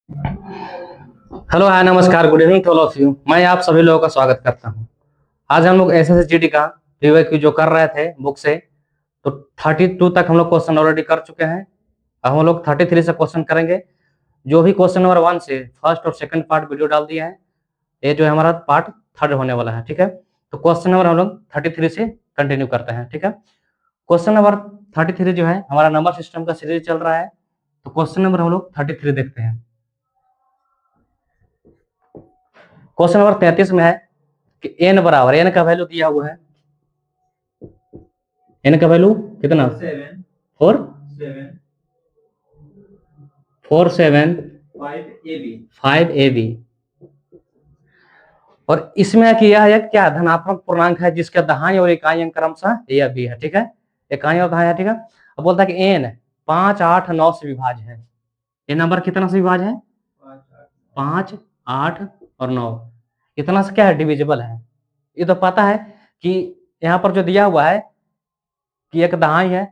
Hello hi नमस्कार good evening to all of you. मैं आप सभी लोगों का स्वागत करता हूं। आज हम लोग एसएसजीडी का प्रीव्यू जो कर रहे थे बुक से, तो 32 तक हम लोग क्वेश्चन ऑलरेडी कर चुके हैं। अब हम लोग 33 से क्वेश्चन करेंगे। जो भी क्वेश्चन नंबर 1 से फर्स्ट और सेकंड पार्ट वीडियो डाल दिया है, ये जो है हमारा पार्ट थर्ड होने वाला है। ठीक है, तो क्वेश्चन नंबर हम लोग 33 से कंटिन्यू करते हैं। ठीक है, क्वेश्चन नंबर 33 जो है हमारा नंबर सिस्टम का सीरीज चल रहा है। तो क्वेश्चन नंबर हम लोग 33 देखते हैं। क्वेश्चन नंबर 33 में है कि एन बराबर, एन का वैल्यू दिया हुआ है। एन का वैल्यू कितना? 4 5 AB। और इसमें कि यह एक क्या धनात्मक पूर्णांक है जिसका दहाई और इकाई अंक क्रमशः ए या बी है। ठीक है, इकाई और दहाई है। ठीक है, अब बोलता है कि एन 5, 8, 9 से विभाज्य है। ये नंबर कितना से विभाज्य है? 5, 8 और 9। इतना से क्या है? डिविजिबल है। ये तो पता है कि यहाँ पर जो दिया हुआ है कि एक दहाई है,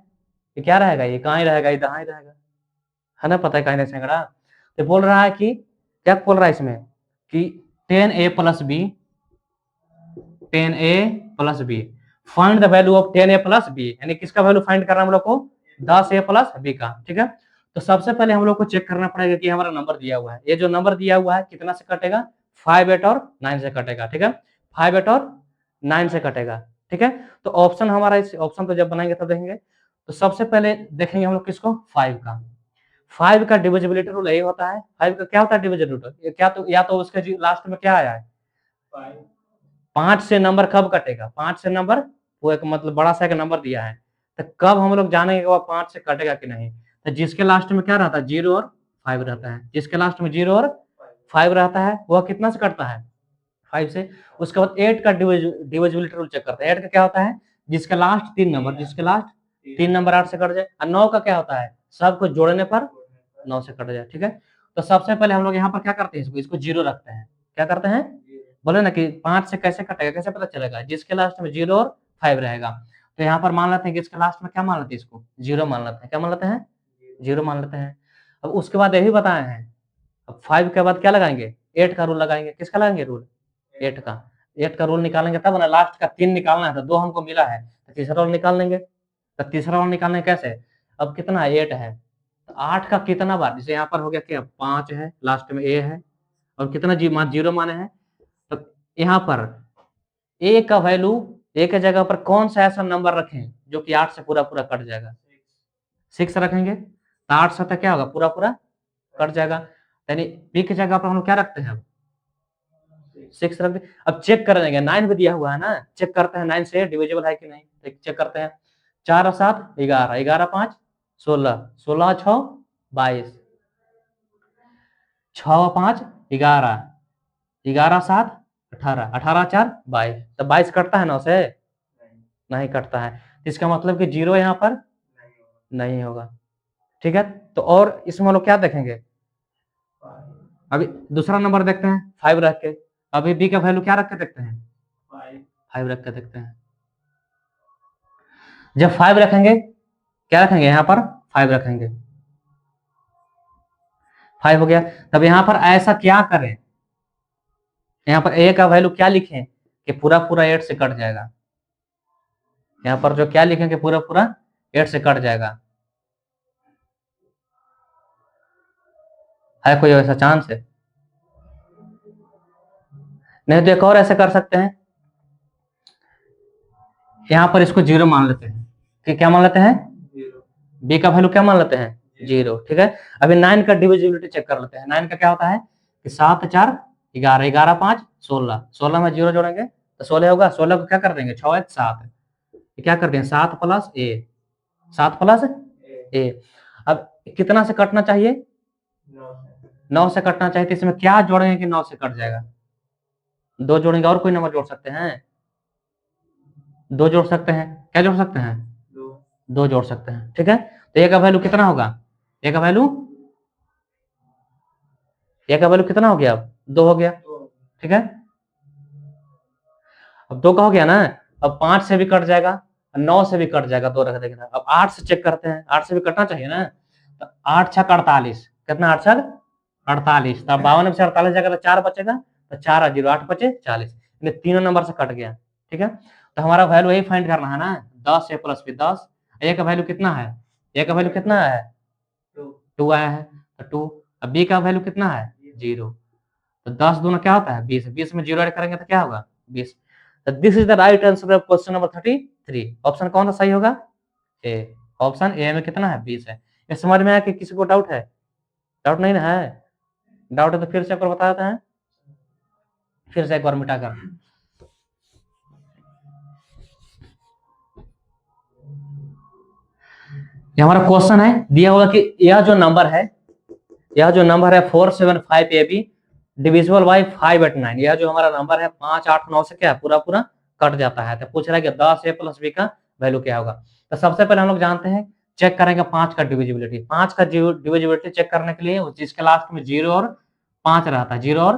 ये क्या रहेगा? ये इकाई रहेगा, ये दहाई रहेगा, है ना? पता है इकाई सैकड़ा। तो बोल रहा है कि क्या बोल रहा है इसमें कि 10A plus B, 10A plus B, find the value of 10A plus B. यानी किसका वैल्यू फाइंड करना है हम लोग को? 10A प्लस बी का। ठीक है, तो सबसे पहले हम लोग को चेक करना पड़ेगा कि हमारा नंबर दिया हुआ है, ये जो नंबर दिया हुआ है कितना से कटेगा? 5, 8 और 9 से कटेगा। ठीक है, 5, 8 और 9 से कटेगा। ठीक है, तो ऑप्शन हमारा, इस ऑप्शन तो जब बनाएंगे तब देखेंगे। तो सबसे पहले देखेंगे हम लोग किसको? 5 का। 5 का डिविजिबिलिटी रूल यही होता है। 5 का क्या होता है डिविजिबिलिटी? क्या तो या तो उसके लास्ट में क्या आया है? 5 से नंबर कब कटेगा? 5 से नंबर, वो एक मतलब बड़ा सा एक नंबर दिया है, तो कब हम लोग जानेंगे कि वो 5 से कटेगा कि नहीं? तो जिसके लास्ट में क्या रहता है? 0 और 5 रहता है। जिसके लास्ट में 0 और 5 रहता है वह कितना से कटता है? 5 से। उसके बाद 8 का डिविजिबिलिटी रूल चेक करते हैं। 8 का क्या होता है? जिसके लास्ट 3 नंबर, जिसके लास्ट 3 नंबर 8 से कट जाए। और 9 का क्या होता है? सबको जोड़ने पर 9 से कट जाए। ठीक है, तो सबसे पहले हम लोग यहाँ पर क्या करते हैं? इसको 0 रखते हैं। क्या करते हैं? बोले ना कि 5 से कैसे कटेगा, कैसे पता चलेगा? जिसके लास्ट में 0 और 5 रहेगा। तो यहाँ पर मान लेते हैं कि इसके लास्ट में क्या मान लेते हैं? इसको 0 मान लेते हैं। क्या मान लेते हैं? 0 मान लेते हैं। अब उसके बाद यही बताए हैं, अब 5 के बाद क्या लगाएंगे? 8 का रूल लगाएंगे। किसका लगाएंगे रूल? 8 का। 8 का रूल निकालेंगे तब ना, लास्ट का 3 निकालना है, तो 2 हमको मिला है, तो तीसरा रूल निकाल लेंगे। तो तीसरा रूल निकालने कैसे? अब कितना 8 है, तो 8 का कितना बार? जैसे यहाँ पर हो गया क्या? 5 है, लास्ट में ए है, और कितना 0 माने हैं, तो यहाँ पर ए का वैल्यू, ए के जगह पर कौन सा ऐसा नंबर रखें जो कि 8 से पूरा पूरा कट जाएगा? 6 रखेंगे, तो 8 से क्या होगा? पूरा पूरा कट जाएगा। यानी बी की जगह पर हम लोग क्या रखते हैं? 6 रख दे। अब चेक कर देंगे, 9 भी दिया हुआ है ना, चेक करते हैं 9 से डिविजिबल है कि नहीं, तो चेक करते हैं। 4 और 7 11, 11 5 16, 16 6 22, 6 और 5 11, 11 7 18, 18 4 22, तो 22 कटता है 9 से? नहीं कटता है। इसका मतलब कि 0 यहाँ पर नहीं होगा। ठीक है, तो और इसमें हम लोग क्या देखेंगे? अभी दूसरा नंबर देखते हैं 5 रख के। अभी बी का वैल्यू क्या रख के देखते हैं? 5 रख के देखते हैं। जब 5 रखेंगे, क्या रखेंगे यहाँ पर? 5 रखेंगे। 5 हो गया। तब यहाँ पर ऐसा क्या करें? यहाँ पर ए का वैल्यू क्या लिखें कि पूरा पूरा 8 से कट जाएगा? यहाँ पर जो क्या लिखें कि पूरा पूरा 8 से कट जाएगा? है कोई ऐसा चांस है? नहीं तो एक और ऐसे कर सकते हैं, यहाँ पर इसको 0 मान लेते हैं। कि क्या मान लेते हैं? बी का वैल्यू क्या मान लेते हैं? 0। ठीक है, अभी 9 का डिविजिबिलिटी चेक कर लेते हैं। 9 का क्या होता है कि 7 4 11, 11 5 16, 16 में 0 जोड़ेंगे तो 16 होगा। 16 को क्या कर देंगे? 6 1 7, क्या कर देंगे? 7 प्लस ए, 7 प्लस ए। अब कितना से कटना चाहिए? 9 से कटना चाहिए। तो इसमें क्या जोड़ेंगे कि 9 से कट जाएगा? 2 जोड़ेंगे, और कोई नंबर जोड़ सकते हैं? 2 जोड़ सकते हैं। क्या जोड़ सकते हैं? 2 जोड़ सकते हैं। ठीक है, तो ए का वैल्यू कितना होगा? ए का वैल्यू, ए का वैल्यू कितना हो गया? अब 2 हो गया। ठीक है, अब 2 का हो गया ना। अब 5 से भी कट जाएगा, 9 से भी कट जाएगा, 2 रख देंगे। अब 8 से चेक करते हैं, 8 से भी कटना चाहिए ना। तो 8 छक 48, कितना? 8 छक 48, तो 52 में से 48 जाएगा तो 4 बचेगा, तो 4 और 0 8 बचे 40, तीनों नंबर से कट गया। ठीक है, तो हमारा वैल्यू यही फाइंड करना है ना, 10 a प्लस बी 10, ए का वैल्यू कितना है, ए का वैल्यू कितना है 2 आया है, तो 2, अब बी का वैल्यू कितना है 0, तो 10 दूना क्या होता है 20, 20 में 0 ऐड करेंगे तो क्या होगा 20। तो this is the right answer of question number 33। Option कौन सा सही होगा, ए। ऑप्शन ए में कितना है 20 है। ये समझ में आया कि किसी को डाउट है, डाउट नहीं ना है, डाउट है तो फिर से एक बार बता देते हैं, फिर से एक बार मिटा कर। ये हमारा क्वेश्चन है, दिया हुआ कि यह जो नंबर है 475 ए बी डिविजिबल बाई 589, यह जो हमारा नंबर है 5 8 9 से क्या पूरा पूरा कट जाता है, तो पूछ रहा है कि 10 ए प्लस बी का वैल्यू क्या होगा। तो सबसे पहले हम लोग जानते हैं, चेक करेंगे 5 का डिविजिबिलिटी, 5 का डिविजिबिलिटी चेक करने के लिए जिसके लास्ट में 0 और 5 रहता है, 0 और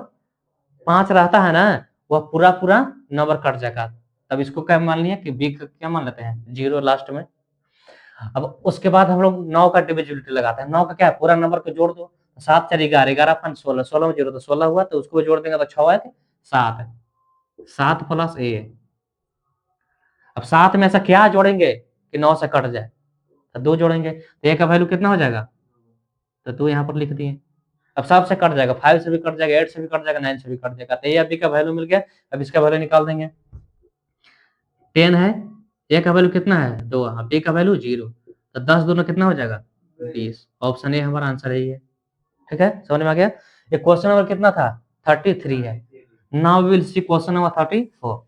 5 रहता है ना, वह पूरा पूरा नंबर कट जाएगा, तब इसको क्या मान लिया कि बी का क्या मान लेते हैं 0 लास्ट में। अब उसके बाद हम लोग 9 का डिविजिबिलिटी लगाते हैं, 9 का क्या है पूरा नंबर को जोड़ दो, 7 4 11, 11 5 16, 16 में 0 तो 16 हुआ, तो उसको भी जोड़ देंगे तो 6 है 7 है, 7 प्लस ए। अब 7 में ऐसा क्या जोड़ेंगे कि 9 से कट जाए, तो 2 जोड़ेंगे, तो ए का वैल्यू कितना हो जाएगा, तो 2 यहाँ पर लिख दिए। अब 7 से कट जाएगा, 5 से भी कट जाएगा, 8 से भी कट जाएगा, 9 से भी कट जाएगा, तो ए या बी का वैल्यू मिल गया। अब इसका वैल्यू निकाल देंगे, 10 है, ए का वैल्यू कितना है 2, बी का वैल्यू 0, तो 10 दोनों कितना हो जाएगा 20। ऑप्शन ए हमारा आंसर यही है। ठीक है, समझ में आ गया। ये क्वेश्चन नंबर कितना था 33 है। Now we will see question number 34।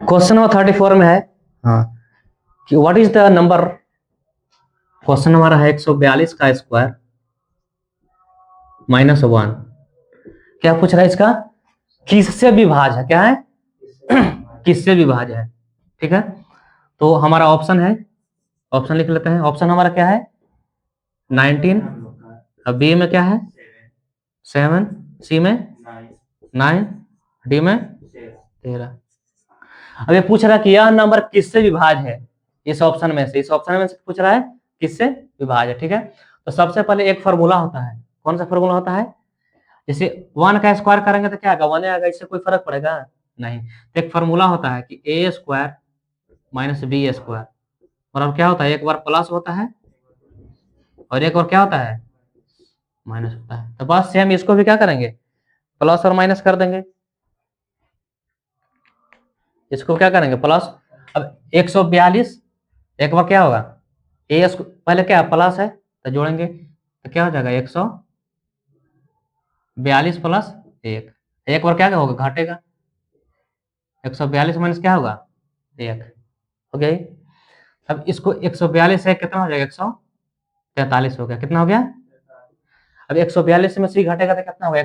Question number 34 में है हाँ कि what is the number, question हमारा है 142 का स्क्वायर -1, क्या पूछ रहा है इसका, किससे विभाज्य है, क्या है किससे विभाज्य है। ठीक है, तो हमारा ऑप्शन है, ऑप्शन लिख लेते हैं, ऑप्शन हमारा क्या है 19, अब बी में क्या है 7, सी में 9, डी में 13। अब ये पूछ रहा है कि यह नंबर किससे विभाज्य है, इस ऑप्शन में से, इस ऑप्शन में से पूछ रहा है किससे विभाज्य है। ठीक है, तो सबसे पहले एक फॉर्मूला होता है, कौन सा फॉर्मूला होता है, जैसे 1 का स्क्वायर करेंगे तो क्या आएगा 1 आएगा, इससे कोई फर्क पड़ेगा नहीं। तो एक फॉर्मूला होता है कि ए स्क्वायर माइनस बी स्क्वायर, और अब क्या होता है एक बार प्लस होता है और एक बार क्या होता है माइनस होता है, तो बस सेम इसको भी क्या करेंगे प्लस और माइनस कर देंगे, इसको क्या करेंगे प्लस। अब 142 एक बार क्या होगा ए पहले क्या प्लस है तो जोड़ेंगे, तो क्या हो जाएगा 142 प्लस 1, एक बार क्या होगा घटेगा, 142 माइनस क्या होगा 1 हो गया। अब इसको 142 से कितना हो जाएगा 143 हो गया, कितना हो गया, अब 142 में से घटेगा तो कितना होगा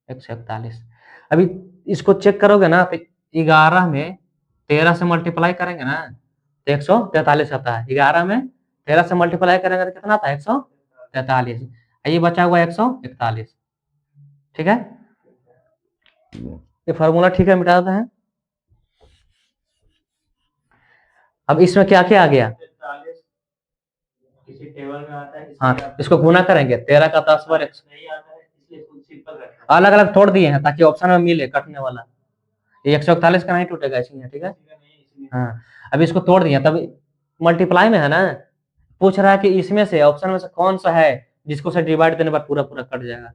141। अभी इसको चेक करोगे ना तो 11 में 13 से मल्टीप्लाई करेंगे ना तो 143 आता है, 11 में 13 से मल्टीप्लाई करेंगे तो कितना आता है 143, ये बचा हुआ 141। ठीक है, ये फॉर्मूला ठीक है मिटा देते हैं। अब इसमें क्या क्या आ गया, किसी टेबल में आता है, हाँ इसको गुना करेंगे 13 का 10 बार 100, अलग अलग तोड़ दिए हैं ताकि ऑप्शन में मिले कटने वाला, ये 141 का नहीं टूटेगा इसमें। ठीक है, हाँ अब इसको तोड़ दिया, तब मल्टीप्लाई में है ना, पूछ रहा है कि इसमें से ऑप्शन में से कौन सा है जिसको से डिवाइड देने पर पूरा पूरा कट जाएगा,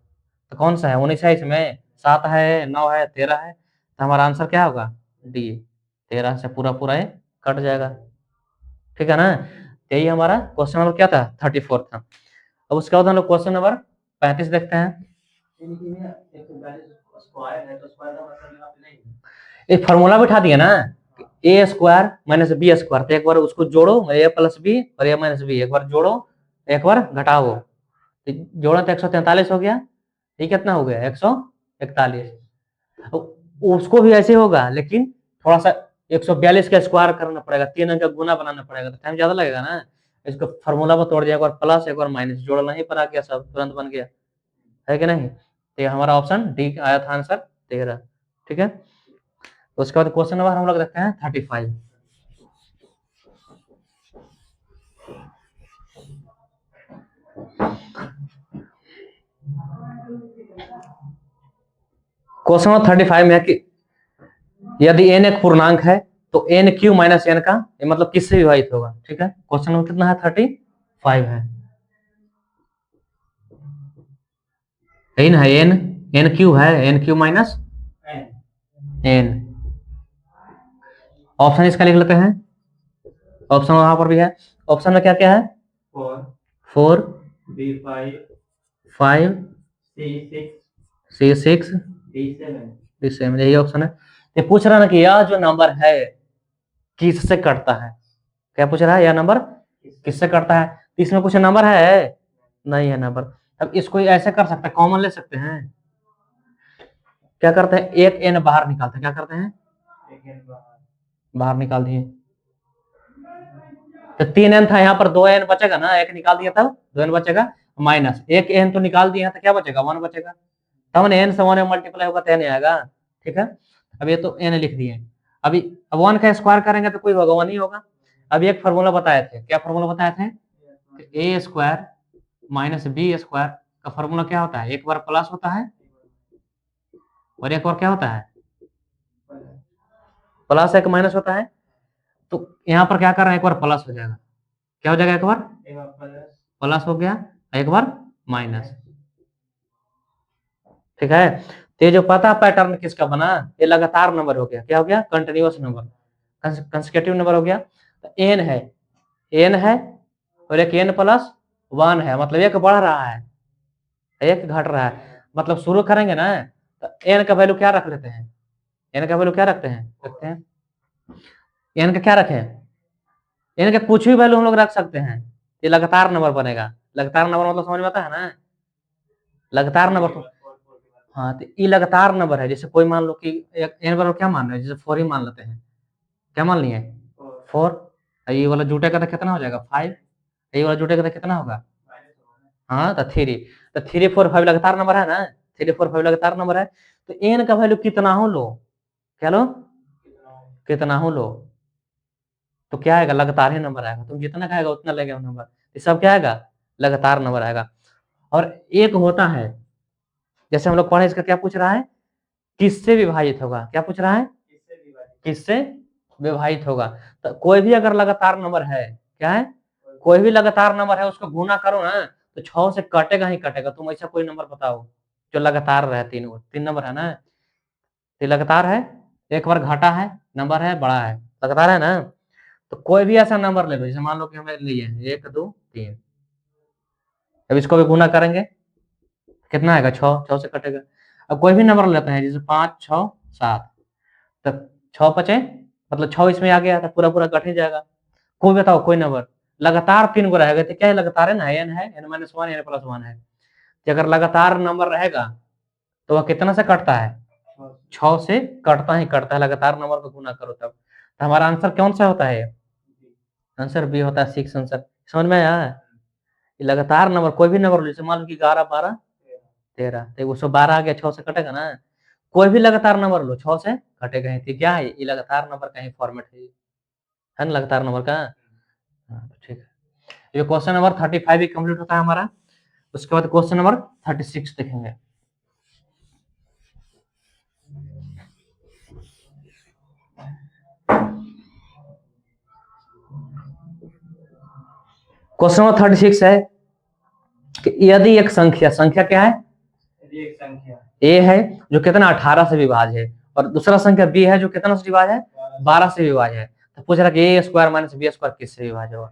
तो कौन सा है 19 है, इसमें 7 है 9 है 13 है, तो हमारा आंसर क्या होगा डी, 13 से पूरा पूरा कट जाएगा। ठीक है ना, यही हमारा क्वेश्चन नंबर क्या था 34 था। अब उसके बाद हम लोग क्वेश्चन नंबर 35 देखते हैं। एक फार्मूला बिठा दिया ना ए स्क्वायर माइनस बी स्क्वायर, तो एक बार उसको जोड़ो ए प्लस बी और ए माइनस बी, एक बार जोड़ो एक बार घटाओ, तो जोड़ा तो 143 हो गया, ये कितना हो गया 141। उसको भी ऐसे होगा लेकिन थोड़ा सा 142 का स्क्वायर करना पड़ेगा, 3 अंक का गुना बनाना पड़ेगा, तो टाइम ज्यादा लगेगा ना, इसको फार्मूला पर तोड़ दिया, एक बार प्लस एक बार माइनस, जोड़ना ही पर आ गया, सब तुरंत बन गया है कि नहीं। तो हमारा ऑप्शन डी आया था आंसर 13। ठीक है, उसके बाद क्वेश्चन नंबर हम लोग देखते हैं 35। क्वेश्चन नंबर 35 में है कि यदि n एक पूर्णांक है तो n क्यू माइनस n का ये मतलब किससे विभाजित होगा। ठीक है, क्वेश्चन नंबर कितना है 35 है, यही ना है, n क्यू है, n Q minus n। Option इसका लिख लेते हैं, ऑप्शन वहां पर भी है। ऑप्शन में क्या क्या है, 4 5 C6 D7, यही ऑप्शन है। ये पूछ रहा है ना कि यह जो नंबर है किससे कटता है, क्या पूछ रहा है, यह नंबर किससे कटता है। तो इसमें कुछ नंबर है नहीं है नंबर। अब इसको ऐसे कर सकते हैं, कॉमन ले सकते हैं। क्या करते हैं, एक n बाहर निकालते हैं, क्या करते हैं, बाहर निकाल दिए तो 3n था, यहाँ पर 2n बचेगा ना, एक निकाल दिया तब 2n बचेगा, माइनस एक n तो निकाल दिया तो क्या बचेगा, 1 बचेगा। तब n से 1 मल्टीप्लाई होगा तो n आएगा। ठीक है, अब ये तो n लिख दिए। अभी 1 का स्क्वायर करेंगे तो कोई होगा 1 ही होगा। अभी एक फॉर्मूला बताए थे, क्या फॉर्मूला बताए थे, ए स्क्वायर माइनस बी स्क्वायर का फॉर्मूला क्या होता है, एक बार प्लस होता है और एक बार क्या होता है, प्लस एक माइनस होता है। तो यहाँ पर क्या कर रहे हैं, एक बार प्लस हो जाएगा, क्या हो जाएगा, एक बार प्लस हो गया, एक बार माइनस। ठीक है, तो ये जो पता पैटर्न किसका बना, ये लगातार नंबर हो गया, क्या हो गया, कंटिन्यूअस नंबर, कंसेक्यूटिव नंबर हो गया। तो एन है और एक n प्लस 1 है, मतलब एक बढ़ रहा है एक घट रहा है। मतलब शुरू करेंगे ना तो n का वैल्यू क्या रख लेते हैं, n का वैल्यू क्या रखते हैं n का क्या रखें, n का कुछ भी वैल्यू हम लोग रख सकते हैं, ये लगातार नंबर बनेगा। लगातार नंबर मतलब समझ में आता है ना, लगातार नंबर तो हाँ, तो ये लगातार नंबर है। जैसे कोई मान लो कि एक n बराबर क्या मान रहे हैं, जैसे 4 ही मान लेते हैं, क्या मान लिए 4, ये वाला जुटेगा तो कितना हो जाएगा 5, ये वाला जुटेगा तो कितना होगा, हाँ तो 3, तो 3 4 5 लगातार नंबर है ना, 3 4 5 लगातार नंबर है। तो n का वैल्यू कितना हो लो, क्या लो, कितना हो लो, तो क्या आएगा, लगातार ही नंबर आएगा, तुम जितना खाएगा उतना लगेगा नंबर, ये सब क्या आएगा, लगातार नंबर आएगा। और एक होता है, जैसे हम लोग पढ़े, इसका क्या पूछ रहा है, किससे विभाजित होगा, क्या पूछ रहा है, किससे विभाजित होगा। तो कोई भी अगर लगातार नंबर है, क्या है, कोई भी लगातार नंबर है, उसको गुना करो ना तो 6 से कटेगा ही कटेगा। तुम ऐसा कोई नंबर बताओ जो लगातार रहे, 3 नंबर है ना, ये लगातार है, एक बार घटा है, नंबर है बड़ा है, लगातार है ना। तो कोई भी ऐसा नंबर ले लो, जैसे मान लो कि हमें लिए 1 2 3, अब इसको भी गुना करेंगे कितना आएगा, 6 से कटेगा। अब कोई भी नंबर लेते हैं, जैसे 5 6 7, तो 6 5 मतलब 6 इसमें आ गया तो पूरा पूरा कट ही जाएगा। कोई बताओ कोई नंबर लगातार 3 गो रहेगा तो क्या है, लगातार है ना, n है, n माइनस 1 n प्लस 1 है। कि अगर लगातार नंबर रहेगा तो वह कितना से कटता है, 6 से कटता ही कटता है, लगातार नंबर को गुना करो तब। तो हमारा आंसर कौन सा होता है, आंसर बी होता है 6 आंसर। समझ में आया, लगातार नंबर कोई भी नंबर, जैसे मान लो कि 11 12 13, तो 112 आ गया, 6 से कटेगा ना। कोई भी लगातार नंबर लो 6 से कटेगा ही, तो क्या है, ये लगातार नंबर का ही फॉर्मेट है ना, लगातार नंबर का। हाँ, तो ठीक है, ये क्वेश्चन नंबर 35 भी कंप्लीट होता है हमारा। उसके बाद क्वेश्चन नंबर 36 देखेंगे। क्वेश्चन नंबर 36 है कि यदि एक संख्या क्या है, ए है जो कितना 18 से विभाज्य है, और दूसरा संख्या बी है जो कितना से विभाज्य है, 12 से विभाज्य है। तो पूछ रहा कि ए स्क्वायर माइनस बी स्क्वायर किससे विभाज्य होगा।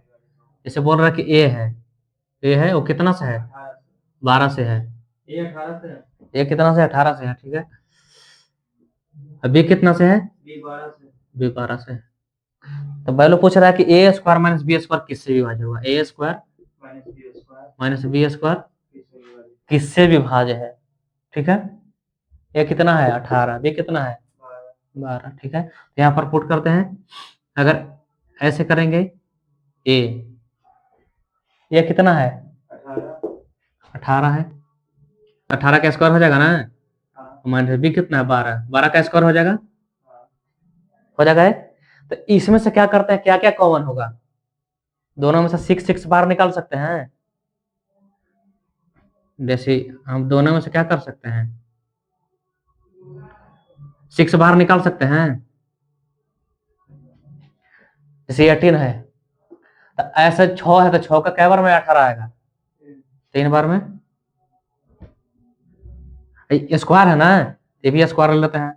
जैसे बोल रहा है कि ए है वो कितना से है, 12 से है, ए कितना से 18 से है। ठीक है, बी कितना से है, बी 12 से है। तो पहले पूछ रहा है कि ए स्क्वायर माइनस बी स्क्वायर किससे विभाज्य होगा, ए स्क्वायर माइनस बी स्क्वायर किससे विभाज्य है। ठीक है, ए कितना है 18, बी कितना है 12। ठीक है, तो यहाँ पर पुट करते हैं, अगर ऐसे करेंगे ए कितना है 18 है, 18 का स्क्वायर हो जाएगा ना, माइनस बी कितना है 12, 12 का स्क्वायर हो जाएगा हो जाएगा। तो इसमें से क्या करते हैं, क्या क्या कॉमन होगा, दोनों में से 6 6 बाहर निकाल सकते हैं। जैसे हम दोनों में से क्या कर सकते हैं, 6 बाहर निकाल सकते हैं। जैसे 18 है, तो ऐसे 6 है तो 6 का कै बार में 18 आएगा, 3 बार में। स्क्वायर है ना, ये भी स्क्वायर ले लेते हैं।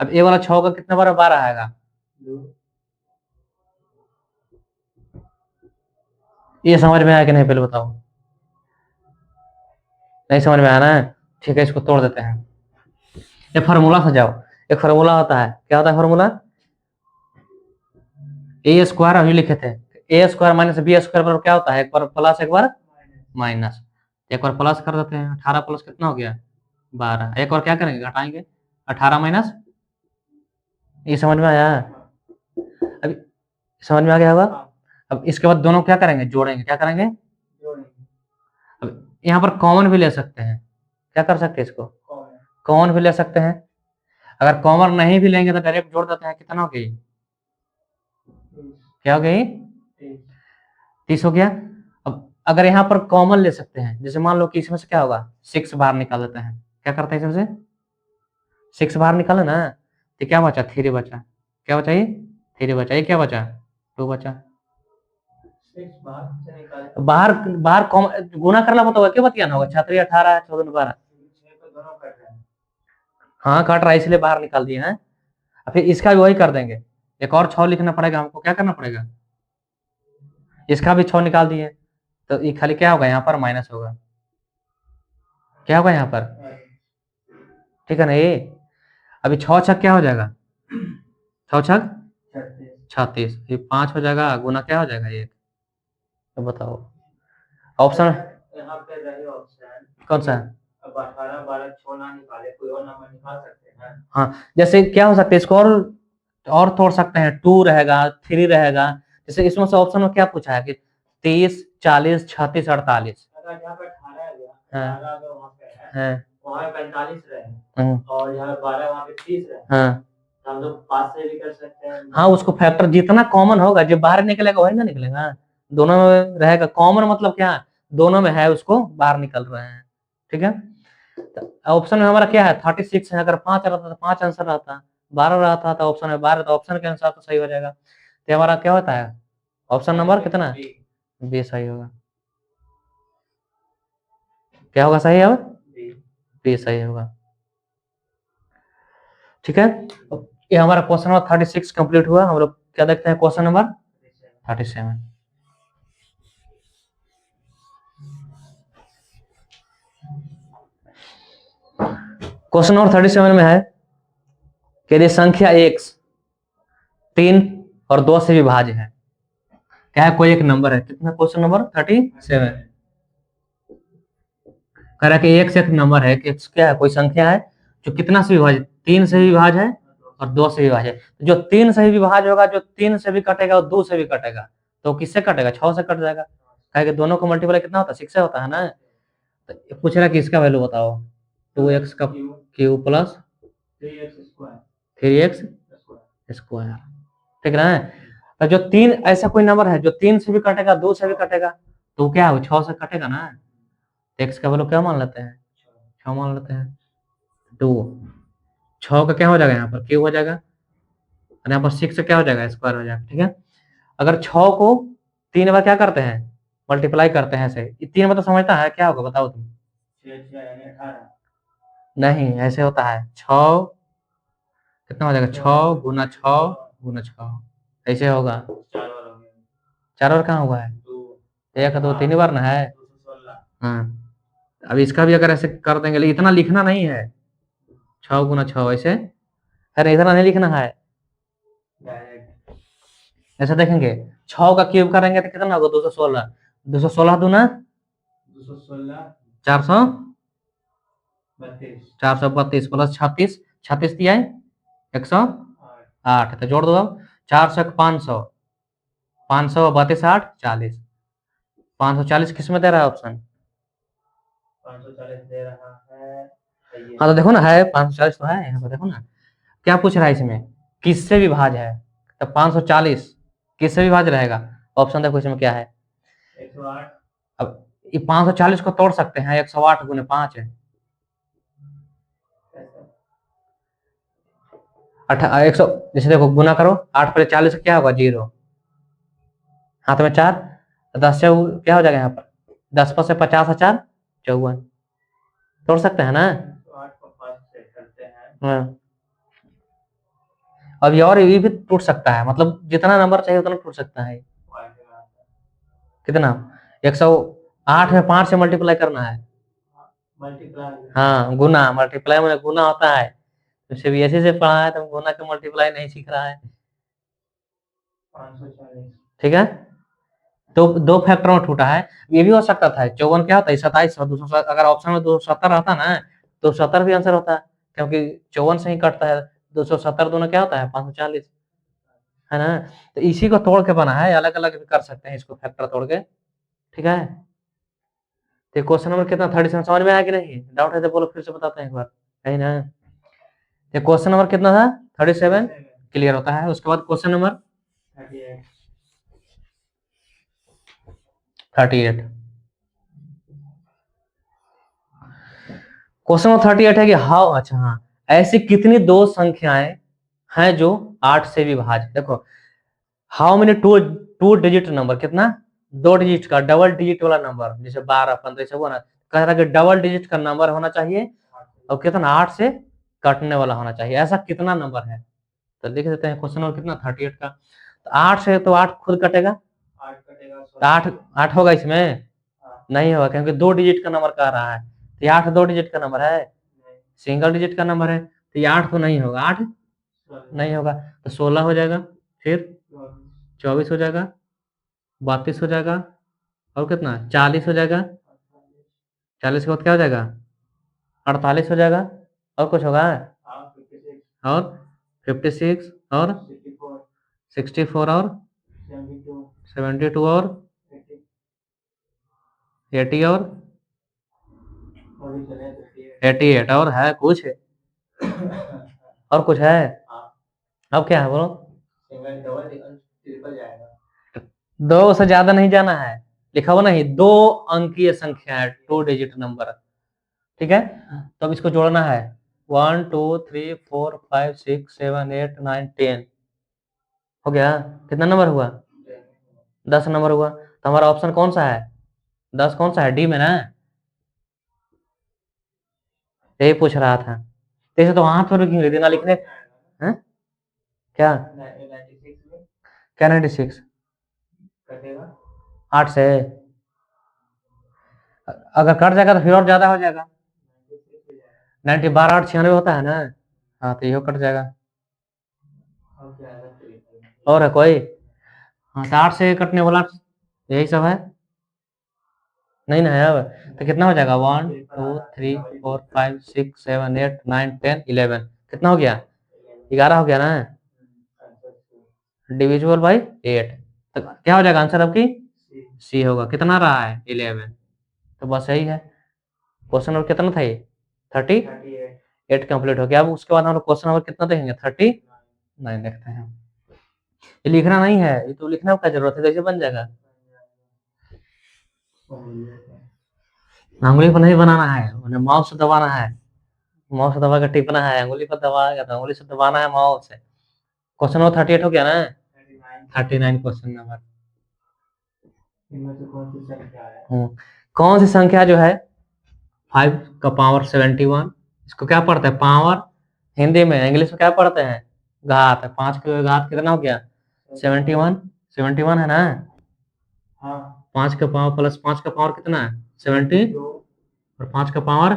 अब ये वाला 6 का कितने बार 12 आएगा, ये समझ में आया कि नहीं पहले बताओ। नहीं समझ में आया ना, ठीक है, इसको तोड़ देते हैं। एक फार्मूला समझाओ, एक फार्मूला होता है, क्या होता है फार्मूला, ए स्क्वायर अभी लिखे थे, ए स्क्वायर माइनस बी स्क्वायर बराबर क्या होता है, एक बार प्लस एक बार माइनस। एक बार प्लस कर देते हैं, 18 प्लस कितना हो गया 12। एक बार क्या करेंगे, घटाएंगे, 18 माइनस, ये समझ में आया, अभी समझ में आ गया होगा। अब इसके बाद दोनों क्या करेंगे, जोड़ेंगे, क्या करेंगे, अब यहाँ पर कॉमन भी ले सकते हैं, क्या कर सकते हैं, इसको कॉमन भी ले सकते हैं। अगर कॉमन नहीं भी लेंगे तो डायरेक्ट जोड़ देते हैं, कितना हो गई, क्या हो गई, 30 हो गया। अब अगर यहाँ पर कॉमन ले सकते हैं, जैसे मान लो कि इसमें से क्या होगा, 6 बाहर निकाल देते हैं, क्या करते हैं इसमें से 6 बाहर निकाले ना, तो क्या बचा, 3 बचा, क्या बचा, ये 3 बचा, ये क्या बचा, 2 बचा। बाहर बाहर गुना करना होता है, क्या बतियाना होगा, छात्री 18 है, 14 12, हाँ काट रहा है इसलिए बाहर निकाल दिए हैं। फिर इसका भी वही कर देंगे, एक और 6 लिखना पड़ेगा हमको, क्या करना पड़ेगा, इसका भी 6 निकाल दिए, तो ये खाली क्या होगा, यहाँ पर माइनस होगा, क्या होगा यहाँ पर, ठीक है ना। ये अभी 6 छक क्या हो जाएगा, 6 छक 36, ये 5 हो जाएगा, गुना क्या हो जाएगा 1, तो बताओ ऑप्शन यहाँ पे रहे ऑप्शन कौन सा, अब 18 12 6 ना निकाले, कोई और नंबर निकाल सकते हैं। हाँ जैसे क्या हो सकता है, इसको और तोड़ सकते हैं, 2 रहेगा, 3 रहेगा। जैसे इसमें से ऑप्शन में क्या पूछा है कि 30 40 36 48, अगर यहाँ पे 18 है, 18 अगर वहाँ पे है, वहाँ 45 रहे और यहाँ 12 वहाँ पे 30 रहे, हाँ हम लोग 5 से भी कर सकते हैं। हाँ उसको फैक्टर जितना कॉमन होगा, जो बाहर निकलेगा वही ना निकलेगा, दोनों में रहेगा, कॉमन मतलब क्या, दोनों में है उसको बाहर निकल रहे हैं, ठीक है। ऑप्शन में हमारा क्या है, 36 है, अगर 5 रहता तो 5 आंसर रहता, 12 रहता तो ऑप्शन में 12, तो ऑप्शन के अनुसार तो सही हो जाएगा। तो हमारा क्या होता है, ऑप्शन नंबर कितना, बी सही होगा, क्या होगा सही, अब बी सही होगा, ठीक है। ये हमारा क्वेश्चन नंबर 36 कंप्लीट हुआ। हम लोग क्या देखते हैं, क्वेश्चन नंबर 37। क्वेश्चन नंबर 37 में है कि यदि संख्या x 3 और 2 से विभाज्य है, क्या है, कोई एक नंबर है, कितना, क्वेश्चन नंबर 37 कह रहा है कि x एक नंबर है, कि क्या है, कोई संख्या है जो कितना से विभाज्य, 3 से विभाज्य है और 2 से विभाज्य है। जो 3 से विभाज्य होगा, जो 3 से भी कटेगा और 2 से भी कटेगा, तो किससे कटेगा, 6 से कट जाएगा, कहे कि दोनों का मल्टीप्लाई कितना होता है, 6 से होता है ना। तो पूछ रहा है कि इसका वैल्यू बताओ, 2x का क्यूब प्लस 3x स्क्वायर, ठीक है ना। जो 3 ऐसा कोई नंबर है जो 3 से भी कटेगा, 2 से भी कटेगा, तो क्या है, 6 से कटेगा ना। x का वैल्यू क्या मान लेते हैं, 6 मान लेते हैं, 2 6 का क्या हो जाएगा, यहाँ पर क्यूब हो जाएगा, और यहाँ पर 6 से क्या हो जाएगा, स्क्वायर हो जाएगा, ठीक है। अगर 6 को 3 बार क्या करते हैं, मल्टीप्लाई करते हैं ऐसे, 3 बार तो समझता है, क्या होगा बताओ तुम, नहीं ऐसे होता है, 6 कितना हो जाएगा, 6 गुना 6 गुना 6, ऐसे होगा, 4 बार कहाँ हुआ है, 1 2 3 बार ना है, हाँ। अब इसका भी अगर ऐसे कर देंगे, लेकिन इतना लिखना नहीं है, 6 गुना 6 ऐसे, अरे इतना नहीं लिखना है, ऐसे देखेंगे, 6 का क्यूब करेंगे तो कितना होगा, 216, 216 दूना 400 432 प्लस 36, 36 दिया है 108, तो जोड़ दो अब, 400 500, 500 32 8 40, 540 किस में दे रहा है ऑप्शन, 540 दे रहा है, हाँ तो देखो ना है 540 तो है, यहाँ पर देखो ना क्या पूछ रहा है इसमें, किससे विभाज्य है, तो 540 किससे विभाज्य रहेगा? ऑप्शन देखो इसमें क्या है। 108। अब ये 540 को तोड़ सकते हैं, 108 गुने 5 है, 100, जैसे देखो गुना करो, 8 पर 40 क्या होगा 0, हाथ में 4, 10 से क्या हो जाएगा यहाँ पर, 10 पर से 50 और 4 54, तोड़ सकते हैं ना। 8 को 5 से करते हैं। हाँ। अब ये और ये भी टूट सकता है, मतलब जितना नंबर चाहिए उतना टूट सकता है। कितना? 108 में 5 से मल्टीप्लाई करना है, हाँ गुना, मल्टीप्लाई में गुना होता है, तो सीबीएसई से पढ़ा है तो गुना का मल्टीप्लाई नहीं सीख रहा है। 540 ठीक है, तो 2 फैक्टर में टूटा है। ये भी हो सकता था 54 क्या होता है 27, अगर ऑप्शन में 270 रहता ना तो 70 भी आंसर होता है, क्योंकि 54 से ही कटता है, 270 दोनों क्या होता है 540, है ना। तो इसी को तोड़ के बना है, अलग अलग भी कर सकते हैं इसको फैक्टर तोड़ के। ठीक है, तो क्वेश्चन नंबर कितना 37 समझ में आया कि नहीं? डाउट है तो बोलो, फिर से बताते हैं एक बार, है ना। ये क्वेश्चन नंबर कितना था 37 क्लियर होता है। उसके बाद क्वेश्चन नंबर 38। क्वेश्चन नंबर 38 है कि हाउ, अच्छा हाँ, ऐसी कितनी दो संख्याएं हैं जो 8 से विभाज्य। देखो how many two digit number, कितना 2 डिजिट का डबल डिजिट वाला नंबर, जैसे 12 15 सब ना, कह रहा कि डबल डिजिट का नंबर होना चाहिए और कितना 8 से कटने वाला होना चाहिए, ऐसा कितना नंबर है। तो लिख देते हैं क्वेश्चन नंबर कितना 38 का। तो 8 से तो 8 खुद कटेगा, 8 होगा इसमें नहीं होगा, क्योंकि 2 डिजिट का नंबर कह रहा है, तो 8 2 डिजिट का नंबर है, सिंगल डिजिट का नंबर है, तो ये 8 तो नहीं होगा, 8 नहीं होगा, तो 16 हो जाएगा, फिर 24 हो जाएगा, 32 हो जाएगा, और कितना 40 हो जाएगा, 40 के बाद क्या हो जाएगा 48 हो जाएगा, और कुछ होगा, और 56 और 64 और 72 और 80 और 88 और है कुछ, और कुछ है, अब क्या है बोलो। दो से ज्यादा नहीं जाना है, लिखा हुआ नहीं, 2 अंकीय संख्या है, 2 डिजिट नंबर। ठीक है, तो अब इसको जोड़ना है 1 2 3 4 5 6 7 8 9 10, हो गया, कितना नंबर हुआ 10 नंबर हुआ। तो हमारा ऑप्शन कौन सा है 10 कौन सा है, डी में ना, यही पूछ रहा था। जैसे तो हाथ पर क्यों देना लिखने हैं? क्या क्या 96 8 से, अगर कट जाएगा तो फिर और ज्यादा हो जाएगा, 90 12 8 96 होता है ना, हाँ तो ये कट जाएगा। और है कोई? हाँ तो 8 से कटने वाला यही सब है, नहीं ना है। अब तो कितना हो जाएगा 1 2 3 4 5 6 7 8 9 10 11, कितना हो गया 11 हो गया ना, डिविजिबल बाई 8, तो क्या हो जाएगा आंसर आपकी सी होगा। कितना रहा है 11, तो बस यही है। क्वेश्चन नंबर कितना था ये 38 कंप्लीट हो गया। अब उसके बाद हम लोग क्वेश्चन नंबर कितना देखेंगे 39 देखते हैं। ये लिखना नहीं है, ये तो लिखना क्या जरूरत है, कैसे बन जाएगा, उंगली पर नहीं बनाना है, उन्हें माउस से दबाना है, माउस से दबा के टिपना है, उंगली पर दबाएगा तो उंगली से दबाना है माउस से। क्वेश्चन नंबर 38 हो गया ना, 39 क्वेश्चन नंबर। कौन सी संख्या जो है 5 का पावर 71, इसको क्या पढ़ते हैं पावर, हिंदी में, इंग्लिश में क्या पढ़ते हैं घात, 5 का घात कितना हो गया 71, 71 है ना, 5 का पावर प्लस 5 का पावर कितना है 70, और 5 का पावर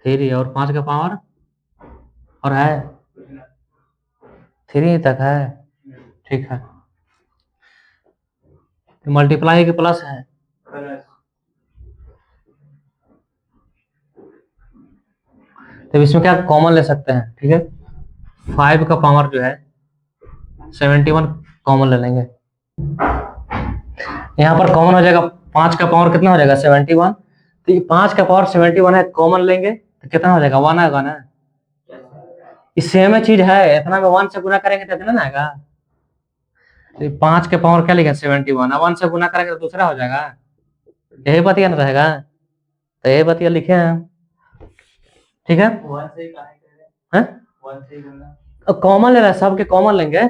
3, और 5 का पावर और है 3 तक है। ठीक है, मल्टीप्लाई के प्लस है, तो इसमें क्या कॉमन ले सकते हैं। ठीक है, 5 का पावर जो है 71 कॉमन ले लेंगे, यहाँ पर कॉमन हो जाएगा 5 का पावर कितना हो जाएगा 71, तो ये 5 का पावर 71 है, कॉमन लेंगे तो कितना हो जाएगा 1 आएगा ना, सेम चीज है, इतना में 1 से गुना करेंगे तो इतना ना आएगा। 5 के पावर क्या लिखा 71, अब 1 से गुना करेंगे तो दूसरा हो जाएगा, यही बतिया ना रहेगा, तो यही बतिया लिखे हैं, ठीक है। 1 से कहाँ करें? 1 से गुना कॉमन ले रहा है, सबके कॉमन लेंगे,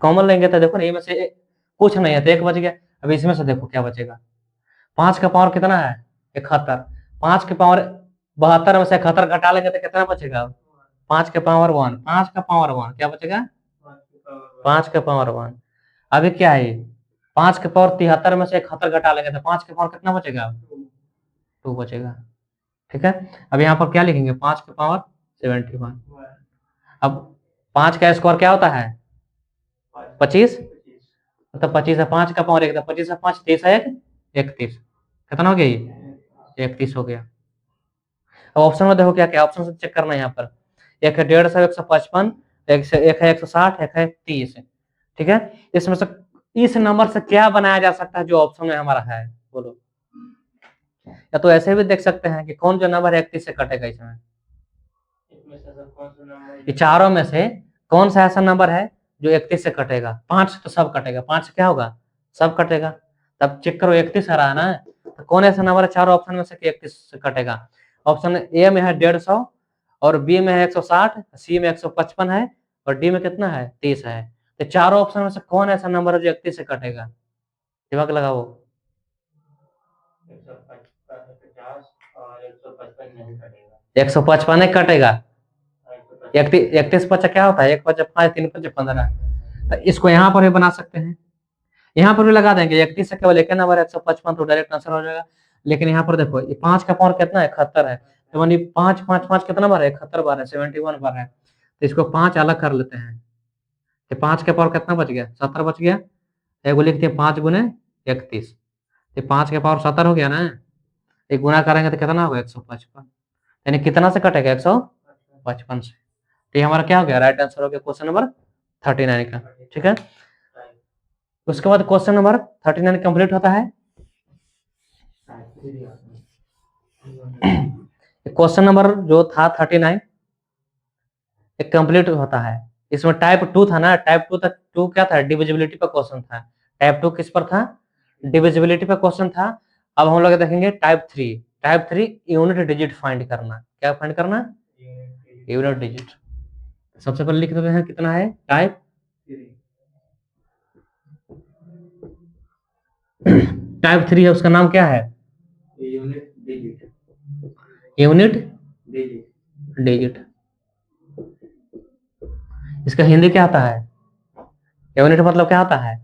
कॉमन लेंगे तो देखो ना, में से कुछ नहीं है तो एक बच गया। अब इसमें से देखो क्या बचेगा, 5 का पावर कितना है 71, 5 के पावर 72 में से 71 घटा लेंगे तो कितना बचेगा, 5 के पावर 1, 5 का पावर 1 क्या बचेगा, 5 के पावर 1। अभी क्या है, 5 के पावर 73 में से 71 घटा लेंगे तो 5 के पावर कितना बचेगा, 2 बचेगा, ठीक है। अब यहाँ पर क्या लिखेंगे, 5 के पावर 71। अब 5 का स्क्वायर क्या होता है 25, तो 25 है 5 का पावर 1, 25 है 5, 30 है 31, कितना हो गया ये 31 हो गया। अब ऑप्शन में देखो क्या क्या ऑप्शन से चेक करना है, यहाँ पर एक है 150, 155, एक है 160, एक है 30, ठीक है। इसमें से इस नंबर से क्या बनाया जा सकता है जो ऑप्शन में हमारा है, बोलो। या तो ऐसे भी देख सकते हैं कि कौन जो नंबर 31 से कटेगा इसमें, ये चारों में से कौन सा ऐसा नंबर है जो 31 से कटेगा, 5 तो सब कटेगा, 5 क्या होगा सब कटेगा, तब चेक करो 31 आ रहा है ना, तो कौन ऐसा नंबर है चारों ऑप्शन में से 31 से कटेगा। ऑप्शन ए में है 150, और बी में है 160, सी में 155 है, और डी में कितना है 30 है। तो चारों ऑप्शन में से कौन ऐसा नंबर है जो 31 से कटेगा, दिमाग लगाओ। 155 नहीं कटेगा, 31 बचा क्या होता है, 1 बचा 5, 3 बचा 15, तो इसको यहाँ पर भी बना सकते हैं, यहाँ पर भी लगा देंगे 31 से केवल एक नंबर है 155, तो डायरेक्ट आंसर हो जाएगा। लेकिन यहाँ पर देखो ये 5 का पावर कितना है 71 है, तो मानी 5 5 5 कितना बार है 71 बार है, 71 बार है, तो इसको 5 अलग कर लेते हैं, तो 5 का पावर कितना बच गया 70 बच गया, एगो लिखते हैं 5 गुने 31, तो 5 के पावर 70 हो गया ना, एक गुना करेंगे तो कितना होगा 155, यानी कितना से कटेगा 155 से, तो ये हमारा क्या हो गया राइट आंसर हो गया क्वेश्चन नंबर 39 का, ठीक है। उसके बाद क्वेश्चन नंबर 39 कंप्लीट होता है। क्वेश्चन नंबर जो था 39 एक कंप्लीट होता है, इसमें टाइप 2 था ना, टाइप 2 तक 2 क्या था डिविजिबिलिटी पर क्वेश्चन था, टाइप 2 किस पर था डिविजिबिलिटी पर क्वेश्चन था। अब हम लोग देखेंगे type 3, type 3 unit digit find करना, क्या फाइंड करना यूनिट डिजिट। सबसे पहले लिख देते हैं कितना है टाइप टाइप 3 है, उसका नाम क्या है यूनिट डिजिट, यूनिट डिजिट, इसका हिंदी क्या आता है, यूनिट मतलब क्या होता है,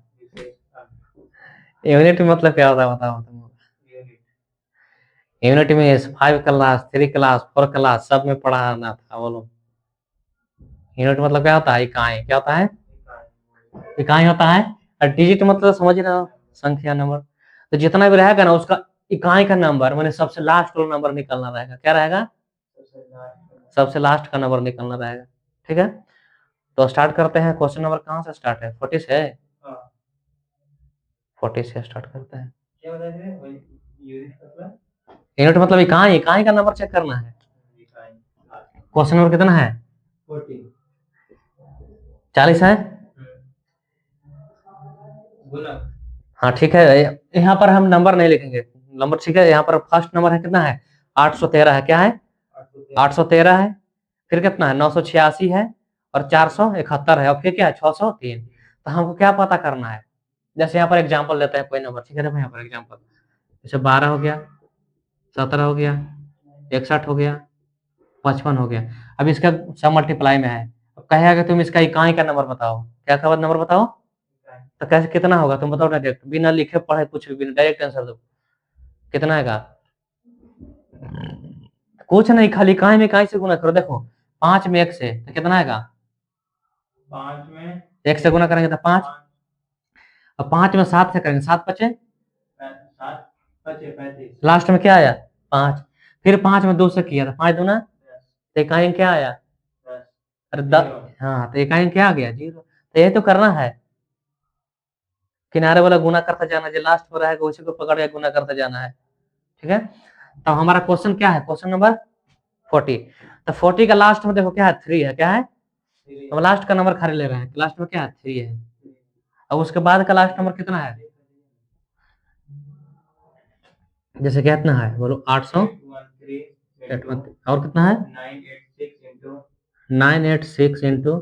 यूनिट मतलब क्या होता है बताओ तुम। यूनिट में 5 क्लास 3 क्लास 4 क्लास सब में पढ़ाना था, बोलो यूनिट मतलब क्या होता है, इकाई, क्या होता है इकाई होता है, और डिजिट मतलब समझ रहे हो संख्या नंबर, तो जितना भी रहेगा ना उसका इकाई का नंबर मैंने सबसे लास्ट वाला नंबर निकलना रहेगा, क्या रहेगा सबसे लास्ट का नंबर निकलना रहेगा, ठीक है। तो स्टार्ट करते हैं, क्वेश्चन नंबर कहाँ से स्टार्ट है 40 से, 40 से स्टार्ट करते हैं। क्या बता रहे हैं यूनिट मतलब इकाई, इकाई का नंबर चेक करना है। क्वेश्चन नंबर कितना है 40 है, हाँ ठीक है, यहाँ पर हम नंबर नहीं लिखेंगे नंबर, ठीक है। यहाँ पर फर्स्ट नंबर है कितना है 813 है, क्या है 813 है, फिर कितना है 986 है, और 471 है, और फिर क्या है 603। तो हमको क्या पता करना है, जैसे यहाँ पर एग्जांपल लेते हैं कोई नंबर, ठीक है। देखो यहाँ पर एग्जांपल जैसे 12 हो गया, 17 हो गया, 61 हो गया, 55 हो गया। अब इसका सब मल्टीप्लाई में है, अब कहेगा कि तुम इसका इकाई का नंबर बताओ, क्या का नंबर बताओ, तो कैसे कितना होगा तुम बताओ डायरेक्ट, बिना लिखे पढ़े कुछ भी डायरेक्ट आंसर दो, कितना आएगा कुछ नहीं, खाली इकाई में इकाई से गुना करो। देखो 5 में 1 से तो कितना आएगा 5 में 1 से गुना करेंगे तो 5, अब 5 में 7 से करेंगे 7 बचे, 7 बचे 35, लास्ट में क्या आया 5, फिर 5 में 2 से किया था 5 दूना, तो इकाई में क्या आया 10, अरे 10, हाँ तो इकाई में क्या आ गया 0। तो ये तो करना है, किनारे वाला गुना करता जाना, जो लास्ट पर रहेगा उसी को पकड़ के गुना करता जाना है, ठीक है। तो हमारा क्वेश्चन क्या है, क्वेश्चन नंबर 40। तो 40 का लास्ट में देखो क्या है, 3 है, क्या है, तो लास्ट का नंबर खाली ले रहे हैं, लास्ट में क्या है, 3 है। अब उसके बाद का लास्ट नंबर कितना है, जैसे कितना है बोलो, 800 और कितना है, 986 इंटू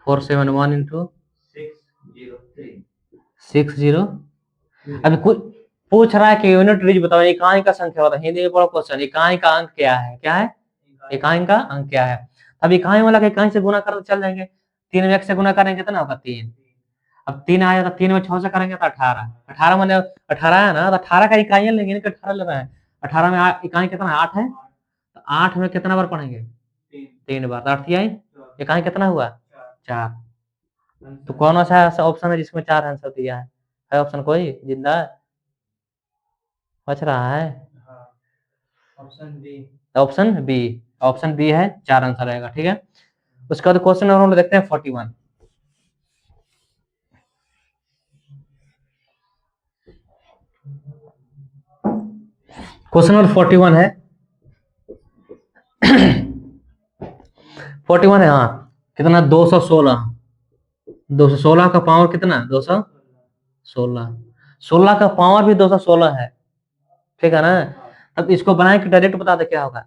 471 इंटू 60। अभी कुछ पूछ रहा है कि यूनिट डिजिट बताओ, इकाई का संख्या बताओ। हिंदी में बड़ा क्वेश्चन, इकाई का अंक क्या है, क्या है, इकाई का अंक क्या है। अब इकाई वाला के इकाई से गुना कर तो चल जाएंगे, 3 में 1 से गुना करेंगे कितना होगा, 3। अब 3 आया तो 3 में 6 से करेंगे तो 18। 18 मैंने 18 है ना, तो 18 का इकाई लेंगे, 18 ले रहे हैं। 18 में इकाई कितना है, 8 है, तो 8 में कितना बार पढ़ेंगे, 3 बार, तो 8 आई, इकाई कितना हुआ, 4। तो कौन सा ऐसा ऑप्शन है जिसमें 4 आंसर दिया है ऑप्शन कोई जिंदा बच रहा है, ऑप्शन बी, ऑप्शन बी है, 4 आंसर रहेगा, ठीक है। उसके बाद क्वेश्चन नंबर हम देखते हैं 41। क्वेश्चन नंबर 41 है 41 है, हाँ, कितना, 216। 216 का पावर कितना, 216। 16 का पावर भी 216 है, ठीक है ना। अब इसको बनाए कि डायरेक्ट बता दे क्या होगा,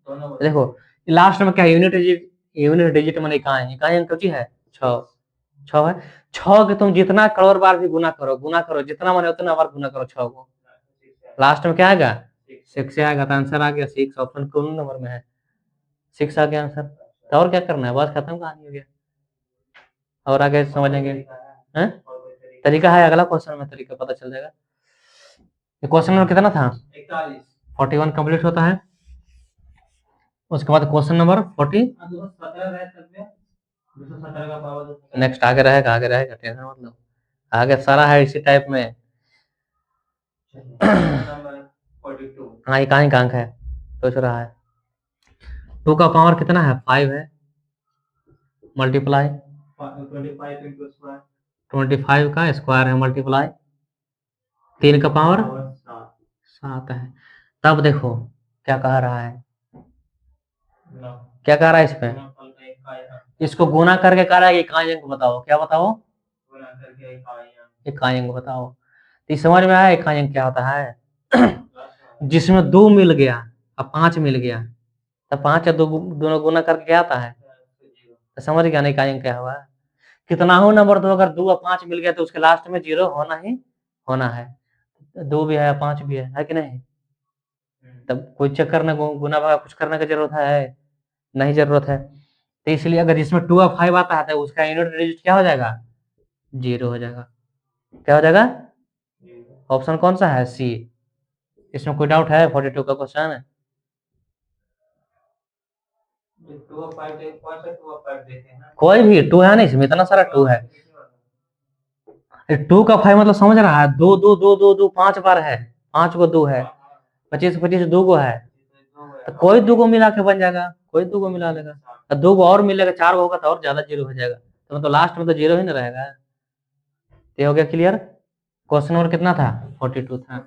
देखो लास्ट में क्या है, यूनिट डिजिट में इकाई, इकाई अंक की है 6, 6 है। 6 के तुम जितना करोड़ बार भी गुना करो जितना माने उतना बार गुना करो 6 को, लास्ट में क्या आएगा, 6 आएगा, तो आंसर आ गया 6। ऑप्शन कौन नंबर में है, 6 आ गया आंसर। तो और क्या करना है, बस खत्म, कहानी हो गया, और आगे समझेंगे। हैं? तरीका है, अगला क्वेश्चन में तरीका पता चल जाएगा। क्वेश्चन नंबर कितना था, 41 कंप्लीट होता है। उसके बाद क्वेश्चन नंबर 40 नेक्स्ट आगे रहेगा, आगे रहेगा, टेंशन मत लो, आगे सारा है इसी टाइप में। हाँ, इकाई का अंक है, सोच रहा है 2 का पावर कितना है, 5 है, मल्टीप्लाई 25 का स्क्वायर है, मल्टीप्लाई 3 का पावर 7 है। तब देखो क्या कह रहा है, क्या कह रहा है इसमें, इसको गुना करके कह रहा है कि इकाई अंक बताओ, क्या बताओ, इकाई अंक बताओ। तो समझ में आया इकाई अंक क्या होता है जिसमें 2 मिल गया अब 5 मिल गया, तो 5 और 2 दोनों गुना करके क्या आता है, तो समझ गया ना इकाई अंक क्या हुआ। कितना हो नंबर 2, अगर 2 और 5 मिल गया तो उसके लास्ट में 0 होना ही होना है, 2 भी है 5 भी है कि नहीं। तब कोई चक्कर ना, गुना भागा कुछ करने की जरूरत है, नहीं जरूरत है। तो इसलिए अगर इसमें 2 और 5 आता है तो उसका यूनिट डिजिट क्या हो जाएगा, 0 हो जाएगा, क्या हो जाएगा, ऑप्शन कौन सा है, सी। इसमें कोई डाउट है, 42 का क्वेश्चन है। 2 और 5 देते हैं ना, कोई भी 2 है ना, इसमें इतना सारा 2 है, 2 का 5 मतलब समझ रहा है, 2 2 2 2 2 5 बार है, 5 को 2 है, 25 25 2 को है, तो कोई 2 को मिला के बन जाएगा, कोई 2 को मिला लेगा, तो 2 को और मिलेगा, 4 को होगा तो और ज्यादा 0 हो जाएगा, तो मतलब लास्ट में तो 0 ही ना रहेगा। ये हो गया क्लियर। क्वेश्चन नंबर कितना था, 42 था।